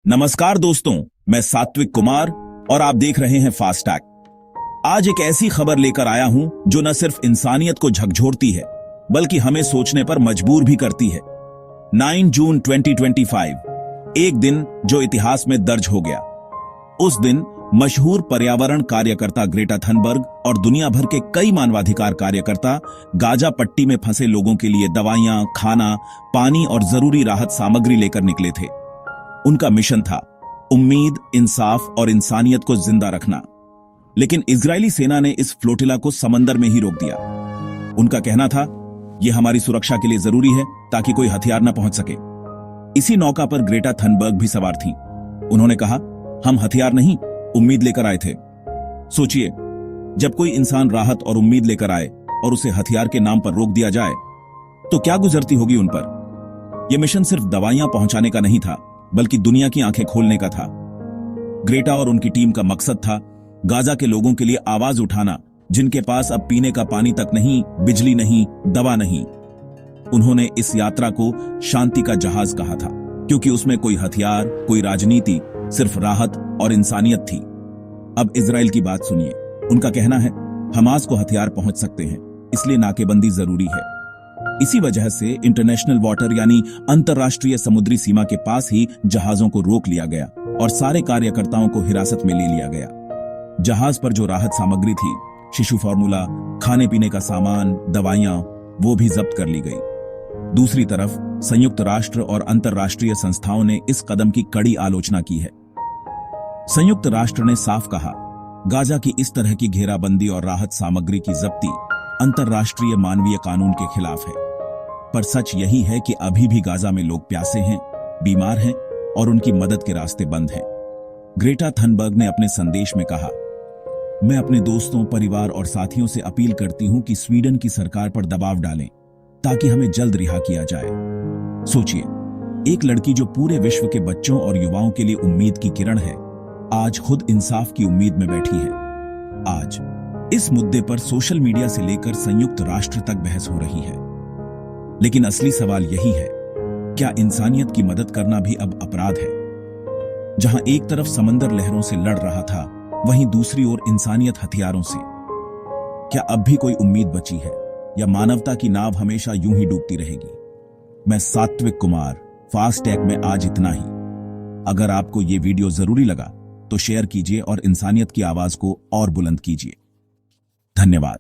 नमस्कार दोस्तों, मैं सात्विक कुमार और आप देख रहे हैं फास्ट टैग। आज एक ऐसी खबर लेकर आया हूं जो न सिर्फ इंसानियत को झकझोरती है बल्कि हमें सोचने पर मजबूर भी करती है। 9 जून 2025, एक दिन जो इतिहास में दर्ज हो गया। उस दिन मशहूर पर्यावरण कार्यकर्ता ग्रेटा थनबर्ग और दुनिया भर के कई मानवाधिकार कार्यकर्ता गाजा पट्टी में फंसे लोगों के लिए दवाइयां, खाना, पानी और जरूरी राहत सामग्री लेकर निकले थे। उनका मिशन था उम्मीद, इंसाफ और इंसानियत को जिंदा रखना। लेकिन इजरायली सेना ने इस फ्लोटिला को समंदर में ही रोक दिया। उनका कहना था, यह हमारी सुरक्षा के लिए जरूरी है ताकि कोई हथियार न पहुंच सके। इसी नौका पर ग्रेटा थनबर्ग भी सवार थी। उन्होंने कहा, हम हथियार नहीं, उम्मीद लेकर आए थे। सोचिए, जब कोई इंसान राहत और उम्मीद लेकर आए और उसे हथियार के नाम पर रोक दिया जाए तो क्या गुजरती होगी उन पर। यह मिशन सिर्फ दवाइयां पहुंचाने का नहीं था बल्कि दुनिया की आंखें खोलने का था। ग्रेटा और उनकी टीम का मकसद था गाजा के लोगों के लिए आवाज उठाना, जिनके पास अब पीने का पानी तक नहीं, बिजली नहीं, दवा नहीं। उन्होंने इस यात्रा को शांति का जहाज कहा था, क्योंकि उसमें कोई हथियार, कोई राजनीति, सिर्फ राहत और इंसानियत थी। अब इजराइल की बात सुनिए। उनका कहना है, हमास को हथियार पहुंच सकते हैं, इसलिए नाकेबंदी जरूरी है। इसी वजह से इंटरनेशनल वाटर यानी अंतर्राष्ट्रीय समुद्री सीमा के पास ही जहाजों को रोक लिया गया और सारे कार्यकर्ताओं को हिरासत में ले लिया गया। जहाज पर जो राहत सामग्री थी, शिशु फार्मूला, खाने पीने का सामान, दवाइयां, वो भी जब्त कर ली गई। दूसरी तरफ संयुक्त राष्ट्र और अंतर्राष्ट्रीय संस्थाओं ने इस कदम की कड़ी आलोचना की है। संयुक्त राष्ट्र ने साफ कहा, गाजा की इस तरह की घेराबंदी और राहत सामग्री की जब्ती अंतर्राष्ट्रीय मानवीय कानून के खिलाफ है। पर सच यही है कि अभी भी गाजा में लोग प्यासे हैं, बीमार हैं और उनकी मदद के रास्ते बंद हैं। ग्रेटा थनबर्ग ने अपने संदेश में कहा, मैं अपने दोस्तों, परिवार और साथियों से अपील करती हूं कि स्वीडन की सरकार पर दबाव डालें ताकि हमें जल्द रिहा किया जाए। सोचिए, एक लड़की जो पूरे विश्व के बच्चों और युवाओं के लिए उम्मीद की किरण है, आज खुद इंसाफ की उम्मीद में बैठी है। आज इस मुद्दे पर सोशल मीडिया से लेकर संयुक्त राष्ट्र तक बहस हो रही है। लेकिन असली सवाल यही है, क्या इंसानियत की मदद करना भी अब अपराध है? जहां एक तरफ समंदर लहरों से लड़ रहा था, वहीं दूसरी ओर इंसानियत हथियारों से। क्या अब भी कोई उम्मीद बची है या मानवता की नाव हमेशा यूं ही डूबती रहेगी? मैं सात्विक कुमार, फास्ट टैग में आज इतना ही। अगर आपको ये वीडियो जरूरी लगा तो शेयर कीजिए और इंसानियत की आवाज को और बुलंद कीजिए। धन्यवाद।